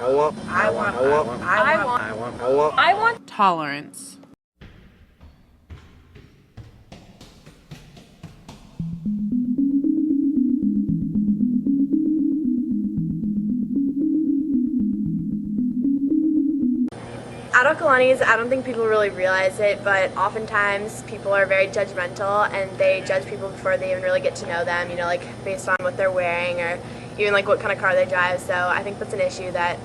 I want tolerance. At Acalanes, I don't think people really realize it, but oftentimes people are very judgmental and they judge people before they even really get to know them, you know, like based on what they're wearing or even like what kind of car they drive. So I think that's an issue that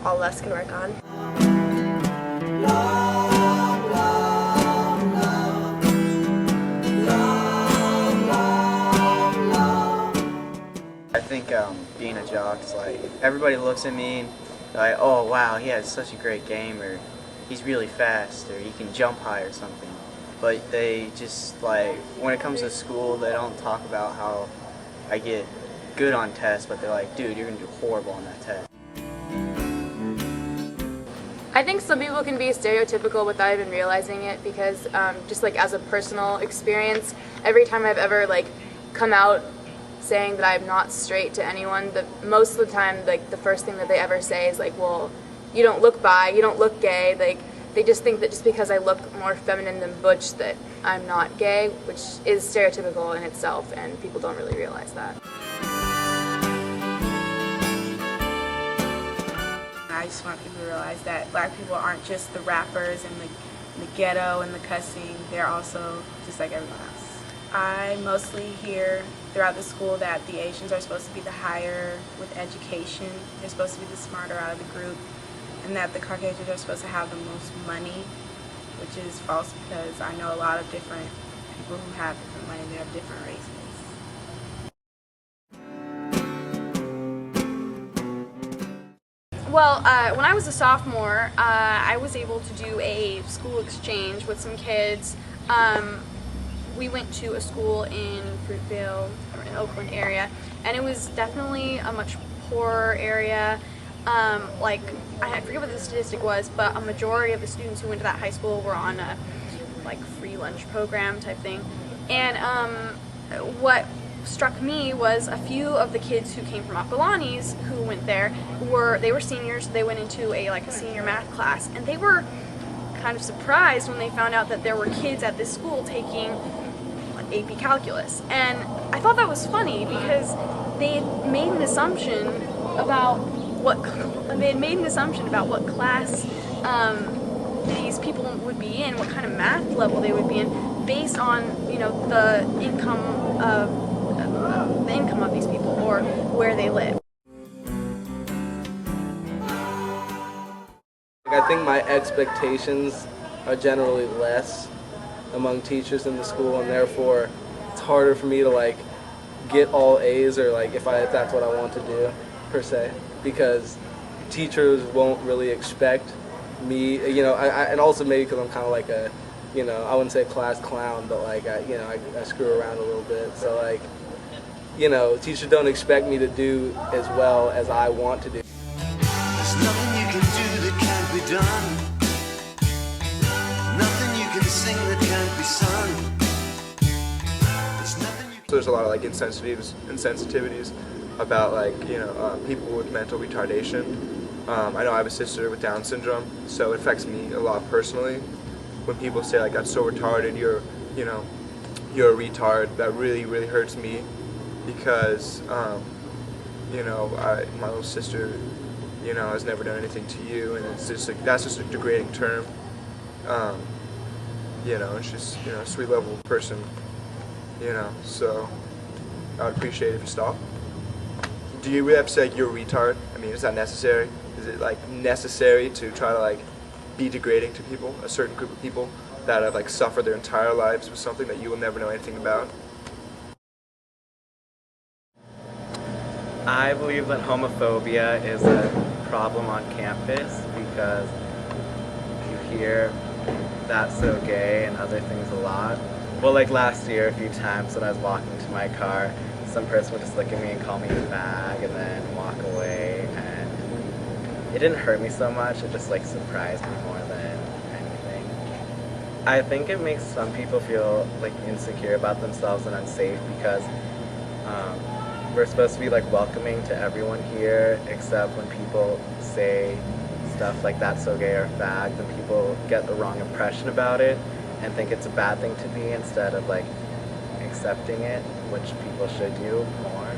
all of us can work on. I think being a jock is like, everybody looks at me and like, oh wow, he has such a great game, or he's really fast, or he can jump high or something. But they just like, when it comes to school, they don't talk about how I get good on tests, but they're like, dude, you're gonna do horrible on that test. I think some people can be stereotypical without even realizing it because just like as a personal experience, every time I've ever like come out saying that I'm not straight to anyone, most of the time like the first thing that they ever say is like, well, you don't look bi, you don't look gay. Like they just think that just because I look more feminine than butch that I'm not gay, which is stereotypical in itself, and people don't really realize that. I just want people to realize that black people aren't just the rappers and the ghetto and the cussing, they're also just like everyone else. I mostly hear throughout the school that the Asians are supposed to be the higher with education, they're supposed to be the smarter out of the group, and that the Caucasians are supposed to have the most money, which is false because I know a lot of different people who have different money, they have different races. Well, when I was a sophomore, I was able to do a school exchange with some kids. We went to a school in Fruitvale, or in Oakland area, and it was definitely a much poorer area. Like, I forget what the statistic was, but a majority of the students who went to that high school were on a like free lunch program type thing. And what struck me was a few of the kids who came from Acalanes who went there they were seniors. They went into a senior math class, and they were kind of surprised when they found out that there were kids at this school taking AP Calculus. And I thought that was funny because they had made an assumption about what class these people would be in, what kind of math level they would be in, based on, you know, the income of these people or where they live. I think my expectations are generally less among teachers in the school, and therefore it's harder for me to like get all A's, or like if that's what I want to do per se, because teachers won't really expect me, you know, and also maybe because I'm kind of like a, you know, I wouldn't say class clown, but like I screw around a little bit, so like, you know, teachers don't expect me to do as well as I want to do. There's nothing you can do that can't be done. Nothing you can sing that can't be sung. There's a lot of like insensitivities about like, you know, people with mental retardation. I know I have a sister with Down syndrome, so it affects me a lot personally. When people say like, that's so retarded, you're a retard, that really, really hurts me because, you know, my little sister, you know, has never done anything to you, and it's just like, that's just a degrading term. You know, it's just, you know, a sweet level person, you know, so I would appreciate it if you stop. Do you really have to say like, you're a retard? I mean, is that necessary? Is it like necessary to try to like be degrading to people, a certain group of people that have like suffered their entire lives with something that you will never know anything about? I believe that homophobia is a problem on campus because you hear that's so gay and other things a lot. Well, like last year a few times when I was walking to my car, some person would just look at me and call me a fag and then walk away, and it didn't hurt me so much, it just like surprised me more than anything. I think it makes some people feel like insecure about themselves and unsafe because we're supposed to be like welcoming to everyone here, except when people say stuff like that's so gay or fag, then people get the wrong impression about it and think it's a bad thing to be instead of like accepting it, which people should do more.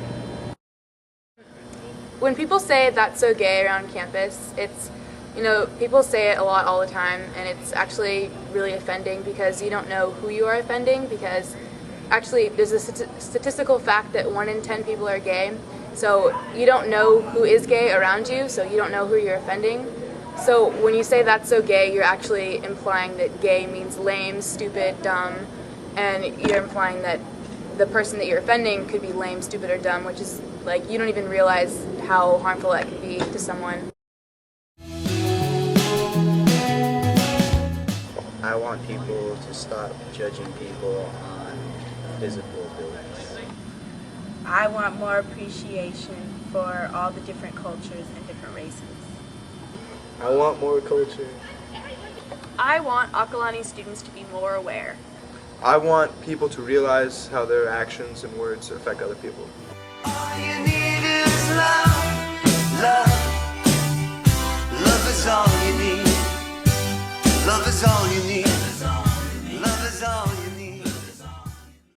When people say that's so gay around campus, it's, you know, people say it a lot all the time, and it's actually really offending because you don't know who you are offending, because actually there's a statistical fact that 1 in 10 people are gay, so you don't know who is gay around you, so you don't know who you're offending. So when you say that's so gay, you're actually implying that gay means lame, stupid, dumb, and you're implying that the person that you're offending could be lame, stupid, or dumb, which is like, you don't even realize how harmful that can be to someone. I want people to stop judging people on physical abilities. I want more appreciation for all the different cultures and different races. I want more culture. I want Acalanes students to be more aware. I want people to realize how their actions and words affect other people. All you need is love, love. Love is all you need. Love is all you need.